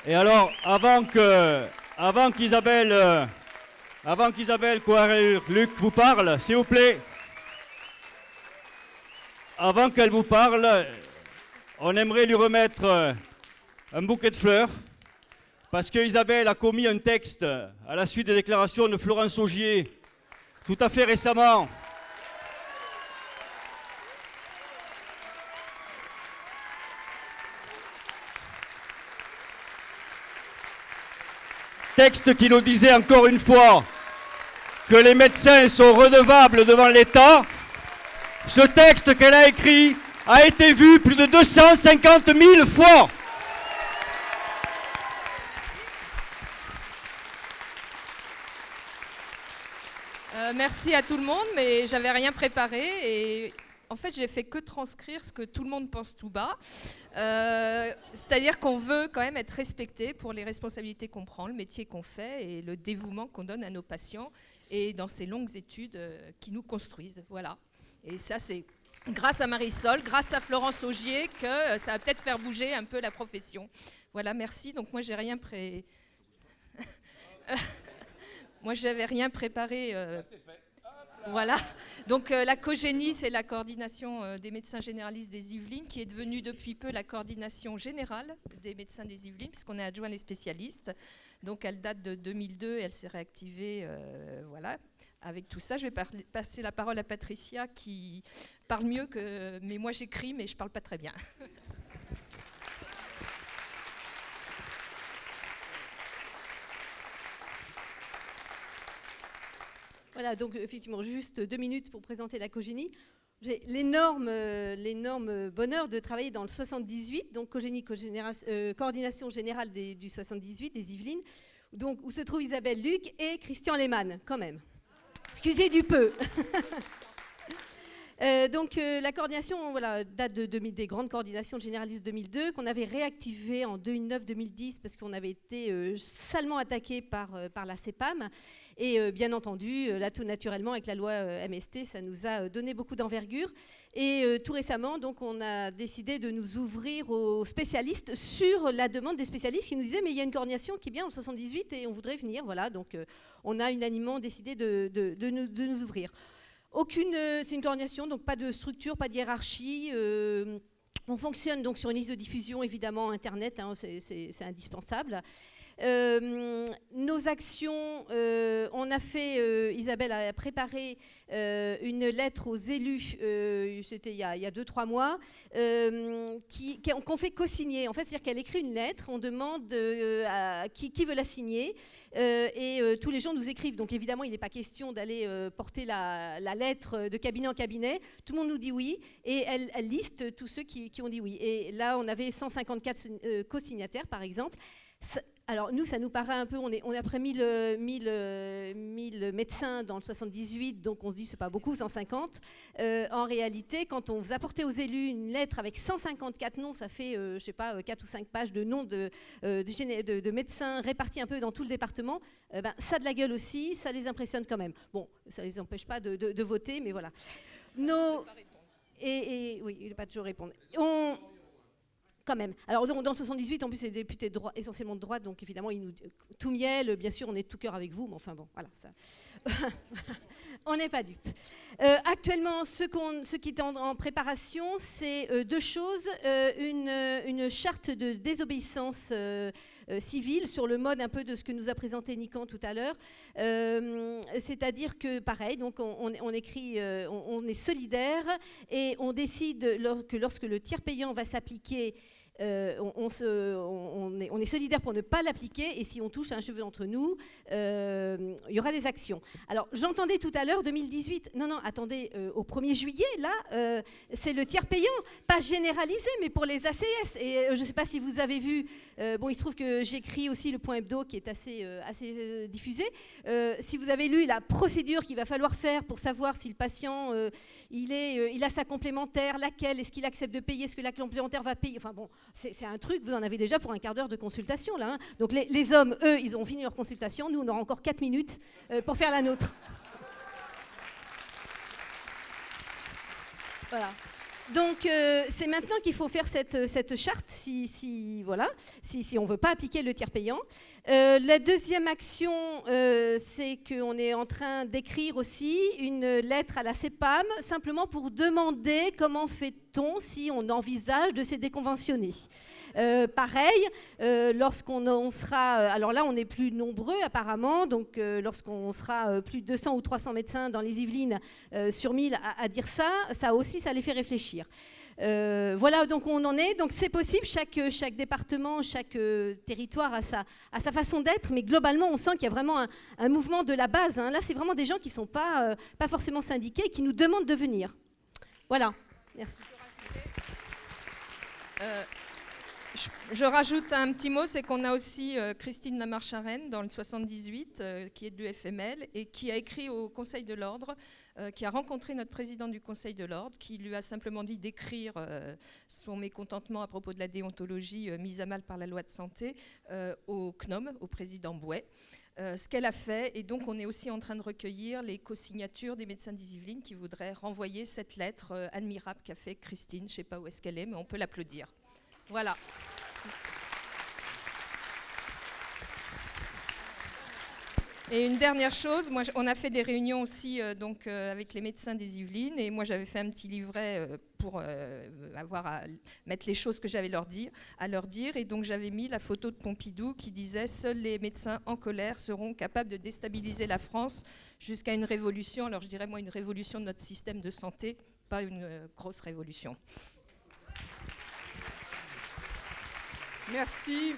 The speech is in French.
Et alors, avant qu'Isabelle Coirer-Luc vous parle, s'il vous plaît, avant qu'elle vous parle, on aimerait lui remettre un bouquet de fleurs, parce qu'Isabelle a commis un texte à la suite des déclarations de Florence Augier, tout à fait récemment. Texte qui nous disait encore une fois que les médecins sont redevables devant l'État. Ce texte qu'elle a écrit a été vu plus de 250 000 fois. Merci à tout le monde, mais j'avais rien préparé et en fait j'ai fait que transcrire ce que tout le monde pense tout bas. C'est-à-dire qu'on veut quand même être respecté pour les responsabilités qu'on prend, le métier qu'on fait et le dévouement qu'on donne à nos patients et dans ces longues études qui nous construisent. Voilà. Et ça c'est grâce à Marisol, grâce à Florence Augier que ça va peut-être faire bouger un peu la profession. Voilà, merci. Donc moi j'ai rien Moi, je n'avais rien préparé. Voilà. Donc, la COGENI, c'est la coordination des médecins généralistes des Yvelines, qui est devenue depuis peu la coordination générale des médecins des Yvelines, puisqu'on a adjoint les spécialistes. Donc, elle date de 2002 et elle s'est réactivée. Voilà. Avec tout ça, je vais passer la parole à Patricia, qui parle mieux que. Mais moi, j'écris, mais je ne parle pas très bien. Voilà, donc effectivement, juste 2 minutes pour présenter la COGENI. J'ai l'énorme bonheur de travailler dans le 78, donc COGENI, coordination générale du 78, des Yvelines, donc, où se trouve Isabelle Luc et Christian Lehmann, quand même. Excusez du peu. Donc la coordination date des grandes coordinations généralistes 2002 qu'on avait réactivées en 2009-2010 parce qu'on avait été salement attaqué par la CEPAM. Et bien entendu, là tout naturellement avec la loi MST, ça nous a donné beaucoup d'envergure. Et tout récemment, donc, on a décidé de nous ouvrir aux spécialistes sur la demande des spécialistes qui nous disaient mais il y a une coordination qui est bien en 78 et on voudrait venir. Voilà, donc on a unanimement décidé de nous ouvrir. C'est une coordination, donc pas de structure, pas de hiérarchie. On fonctionne donc sur une liste de diffusion, évidemment, Internet, hein, c'est indispensable. Nos actions, on a fait, Isabelle a préparé une lettre aux élus, c'était il y a 2-3 mois, qu'on fait co-signer. En fait, c'est-à-dire qu'elle écrit une lettre, on demande à qui veut la signer, et tous les gens nous écrivent. Donc évidemment, il n'est pas question d'aller porter la lettre de cabinet en cabinet. Tout le monde nous dit oui, et elle liste tous ceux qui ont dit oui. Et là, on avait 154 co-signataires, par exemple. Alors nous, ça nous paraît un peu, on est après 1000 médecins dans le 78, donc on se dit c'est pas beaucoup, 150. En réalité, quand on vous apportait aux élus une lettre avec 154 noms, ça fait, je sais pas, 4 ou 5 pages de noms de médecins répartis un peu dans tout le département. Ça a de la gueule aussi, ça les impressionne quand même. Bon, ça les empêche pas de voter, mais voilà. Oui, il ne va pas toujours répondre. Quand même. Alors dans le 78, en plus, c'est des députés essentiellement de droite, donc évidemment, tout miel, bien sûr, on est de tout cœur avec vous, mais enfin bon, voilà. Ça. On n'est pas dupes. Actuellement, ce qui est en préparation, c'est 2 choses. Une charte de désobéissance civile sur le mode un peu de ce que nous a présenté Nican tout à l'heure. C'est-à-dire que, pareil, donc on écrit, on est solidaire et on décide que lorsque le tiers payant va s'appliquer, on est solidaire pour ne pas l'appliquer, et si on touche à un cheveu d'entre nous, il y aura des actions. Alors, j'entendais tout à l'heure 2018, non, attendez, au 1er juillet, là, c'est le tiers payant, pas généralisé, mais pour les ACS. Et je ne sais pas si vous avez vu, il se trouve que j'écris aussi le point hebdo qui est assez diffusé. Si vous avez lu la procédure qu'il va falloir faire pour savoir si le patient, il a sa complémentaire, laquelle, est-ce qu'il accepte de payer, est-ce que la complémentaire va payer, enfin bon, c'est un truc, vous en avez déjà pour un quart d'heure de consultation, là. Hein. Donc les hommes, eux, ils ont fini leur consultation. Nous, on aura encore 4 minutes pour faire la nôtre. Voilà. Donc, c'est maintenant qu'il faut faire cette charte, si on ne veut pas appliquer le tiers payant. La deuxième action, c'est qu'on est en train d'écrire aussi une lettre à la CEPAM, simplement pour demander comment fait-on si on envisage de se déconventionner. Pareil, lorsqu'on sera... alors là, on est plus nombreux apparemment, donc lorsqu'on sera plus de 200 ou 300 médecins dans les Yvelines sur 1000 à dire ça, ça aussi, ça les fait réfléchir. Voilà, donc on en est. Donc c'est possible, chaque département, chaque territoire a sa façon d'être, mais globalement, on sent qu'il y a vraiment un mouvement de la base. Hein. Là, c'est vraiment des gens qui ne sont pas forcément syndiqués et qui nous demandent de venir. Voilà, merci. Je rajoute un petit mot, c'est qu'on a aussi Christine Lamarche-Arène dans le 78, qui est de l'UFML et qui a écrit au Conseil de l'Ordre, qui a rencontré notre président du Conseil de l'Ordre, qui lui a simplement dit d'écrire son mécontentement à propos de la déontologie mise à mal par la loi de santé au CNOM, au président Bouet. Ce qu'elle a fait, et donc on est aussi en train de recueillir les co-signatures des médecins des Yvelines qui voudraient renvoyer cette lettre admirable qu'a fait Christine. Je ne sais pas où est-ce qu'elle est, mais on peut l'applaudir. Voilà. Et une dernière chose, on a fait des réunions aussi avec les médecins des Yvelines, et moi j'avais fait un petit livret pour avoir à mettre les choses que j'avais à leur dire, et donc j'avais mis la photo de Pompidou qui disait « Seuls les médecins en colère seront capables de déstabiliser la France jusqu'à une révolution ». Alors je dirais moi une révolution de notre système de santé, pas une grosse révolution. Merci.